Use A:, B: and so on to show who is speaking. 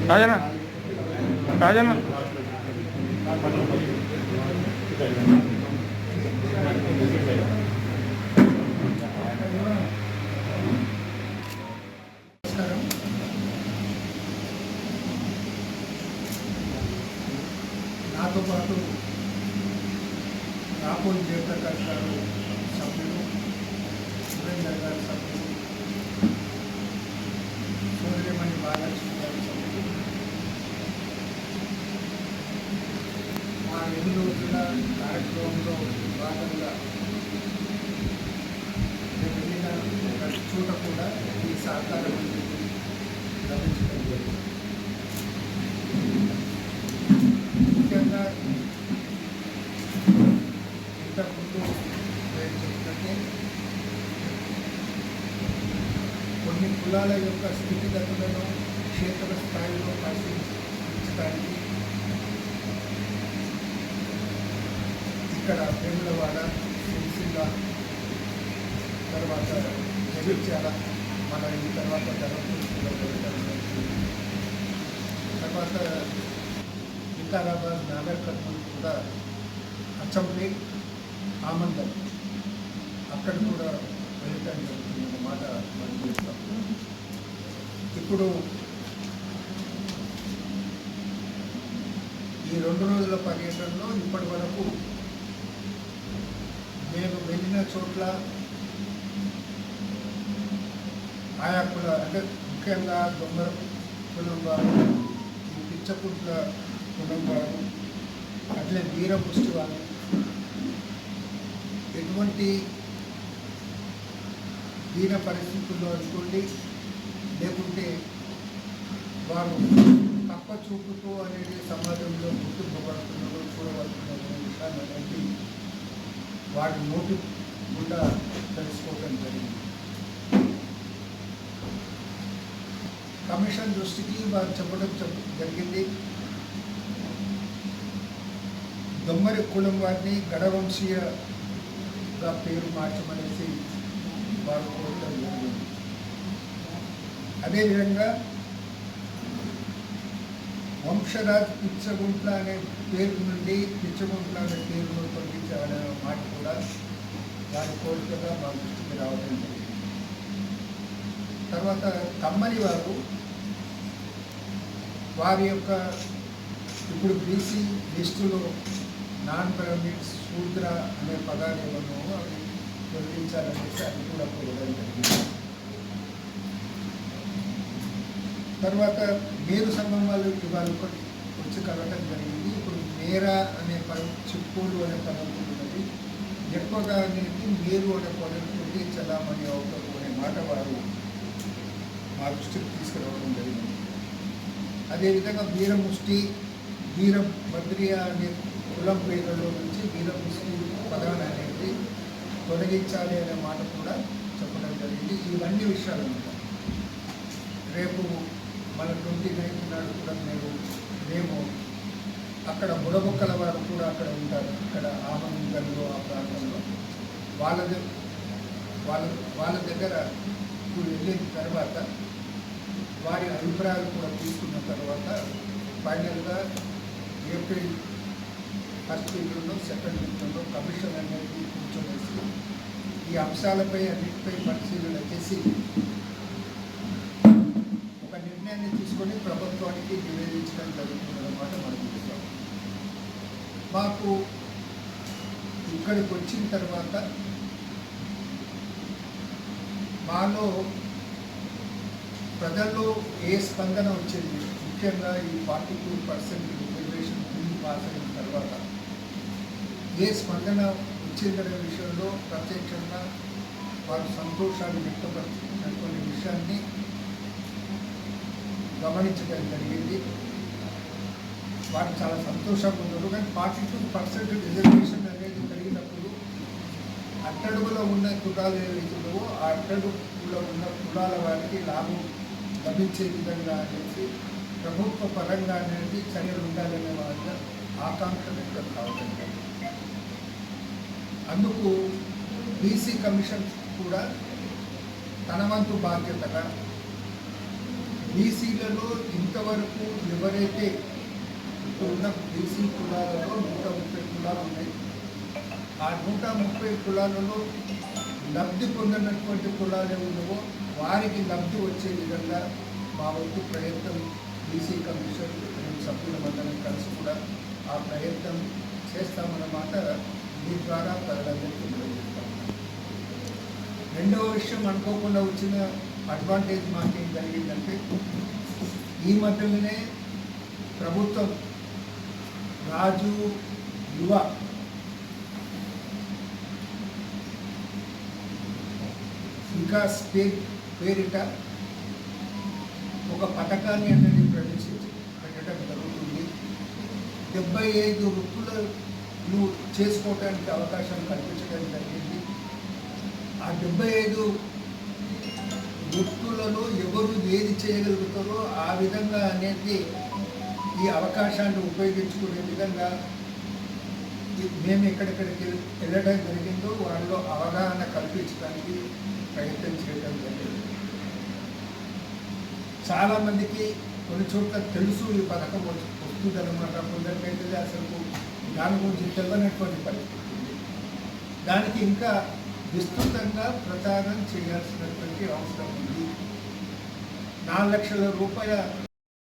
A: రాజన్న రాజన్న
B: నాతో పాటు రాపోయి జయప్రకాష్ గారు సభ్యులు, సురేందర్ గారు సభ్యులు, సోదరిమణి బాలలక్ష్మి గారు సభ్యులు, మా 8 రోజుల కార్యక్రమంలో భాగంగా వెళ్ళిన ప్రతి చోట కూడా ఈ సహకారం లభించడం జరిగింది. ముఖ్యంగా ఇంతకుముందు నేను చెప్పినట్టే కొన్ని కులాల యొక్క స్థితిగతులను క్షేత్ర స్థాయిలో పరిశీలించడానికి ఇక్కడ వేములవాడ, సిరిసిల్ల, తర్వాత జగిత్యాల, మన ఈ తర్వాత ధర్మపురిలో తర్వాత వికారాబాద్, నాగర్ కర్నూలు కూడా అచ్చంపేట్, ఆమందం అక్కడ కూడా వెళ్ళటం జరుగుతుందన్నమాట. మనం చేస్తాం. ఇప్పుడు ఈ 2 రోజుల పర్యటనలో ఇప్పటి వరకు నేను వెళ్ళిన చోట్ల ఆయా కుల అంటే ముఖ్యంగా దొంగల కులం వారు, ఈ పిచ్చపుట్ల కులం వారు, అట్లే వీరపుష్టి వారు ఎటువంటి దీన పరిస్థితుల్లో అనుకోండి, లేకుంటే వారు తప్ప చూపుతూ అనేది సమాజంలో గుర్తింపబడుతున్నదో చూడబడుతున్న విషయాన్ని అనేది వారి నోటి గుండా తెలుసుకోవడం జరిగింది. కమిషన్ దృష్టికి వారు చెప్పడం జరిగింది. దొమ్మరి కులం వారిని గడవంశీయగా పేరు మార్చమనేసి వారు కోరడం జరిగింది. అదేవిధంగా వంశరాజ్ పిచ్చగుంట్ల అనే పేరు నుండి పిచ్చగుంట్ల అనే పేరును తొలగించాలనే మాట కూడా వారి కోరికగా మా దృష్టికి రావడం జరిగింది. తర్వాత కమ్మరి వారి యొక్క ఇప్పుడు బీసీ లిస్టులో నాన్ బ్రాహ్మిన్స్, శూద్ర అనే పదాలు ఏమో అవి తొలగించాలనేసి అది కూడా కోరడం జరిగింది. తర్వాత మేరు సంఘం వాళ్ళు ఇవాళ వచ్చి కలవటం జరిగింది. ఇప్పుడు మేరా అనే పదం, చిప్పోలు అనే పదం ఉన్నది. ఎక్కువగా అనేది మేరు అనే పదంతో చలామణి అవుతారు అనే మాట వారు మా దృష్టికి తీసుకురావడం జరిగింది. అదేవిధంగా వీరముష్టి, వీరభద్రియ అనే కులం పేర్లలో నుంచి వీరముష్టి పదాన్ని అనేది తొలగించాలి అనే మాట కూడా చెప్పడం జరిగింది. ఇవన్నీ విషయాలు ఉంటాయి. రేపు మన 29 నాడు కూడా మేము అక్కడ బుడబొక్కల వారు కూడా అక్కడ ఉంటారు. అక్కడ ఆమంగంలో ఆ ప్రాంతంలో వాళ్ళ దగ్గర ఇప్పుడు వెళ్ళిన తర్వాత వారి అభిప్రాయాలు కూడా తీసుకున్న తర్వాత ఫైనల్గా ఏప్రిల్ 1st వీక్లో 2nd వీక్లో కమిషన్ అనేది కూర్చొనేసి ఈ అంశాలపై అన్నిటిపై పరిశీలన చేసి ఒక నిర్ణయాన్ని తీసుకొని ప్రభుత్వానికి నివేదించడం జరుగుతుందన్నమాట. మనం చూస్తాం. మాకు ఇక్కడికి వచ్చిన తర్వాత మాలో ప్రజల్లో ఏ స్పందన వచ్చింది, ముఖ్యంగా ఈ 42% రిజర్వేషన్ బిల్ పాస్ అయిన తర్వాత ఏ స్పందన వచ్చిందనే విషయంలో ప్రత్యక్షంగా వారు సంతోషాన్ని వ్యక్తపరిచినటువంటి విషయాన్ని గమనించడం జరిగింది. వారు చాలా సంతోషంగా ఉన్నారు. కానీ 42% రిజర్వేషన్ అనేది కలిగినప్పుడు అట్టడుగులో ఉన్న కుటాలు ఏవైతే ఉన్నావో ఆ అట్టడుగుల ఉన్న కులాల వారికి లాభం లభించే విధంగా అనేసి ప్రభుత్వ పరంగా అనేది చర్యలు ఉండాలనే వాళ్ళ ఆకాంక్ష వ్యక్తం కావడం జరిగింది. అందుకు బీసీ కమిషన్ కూడా తన వంతు బాధ్యతగా బీసీలలో ఇంతవరకు ఎవరైతే ఇప్పుడున్న బీసీ కులాలలో 130 కులాలు ఉన్నాయి. ఆ 130 కులాలలో లబ్ధి పొందినటువంటి కులాలు ఉన్నావో వారికి లబ్ధి వచ్చే విధంగా మా వంతు ప్రయత్నం బీసీ కమిషన్ సభ్యులమందరం కలిసి కూడా ఆ ప్రయత్నం చేస్తామన్నమాట మీ ద్వారా ప్రజలందరికీ తెలియజేస్తాం. రెండవ విషయం అనుకోకుండా వచ్చిన అడ్వాంటేజ్ మాకేం జరిగిందంటే ఈ మధ్యలోనే ప్రభుత్వం రాజు యువ వికాస్ పేరిట ఒక పథకాన్ని అనేది పెట్టడం జరుగుతుంది. 75 వృత్తులను చేసుకోవడానికి అవకాశం కల్పించడం జరిగింది. ఆ 75 వృత్తులలో ఎవరు ఏది చేయగలుగుతారో ఆ విధంగా అనేది ఈ అవకాశాన్ని ఉపయోగించుకునే విధంగా మేము ఎక్కడెక్కడికి వెళ్ళడం జరిగిందో వాళ్ళలో అవగాహన కల్పించడానికి ప్రయత్నం చేయడం జరిగింది. చాలామందికి కొన్ని చోట్ల తెలుసు ఈ పథకం వస్తుందన్నమాట. కొందరికైతే అసలు దాని గురించి తెలియనటువంటి పరిస్థితి ఉంది. దానికి ఇంకా విస్తృతంగా ప్రచారం చేయాల్సినటువంటి అవసరం ఉంది. 4 లక్షల రూపాయల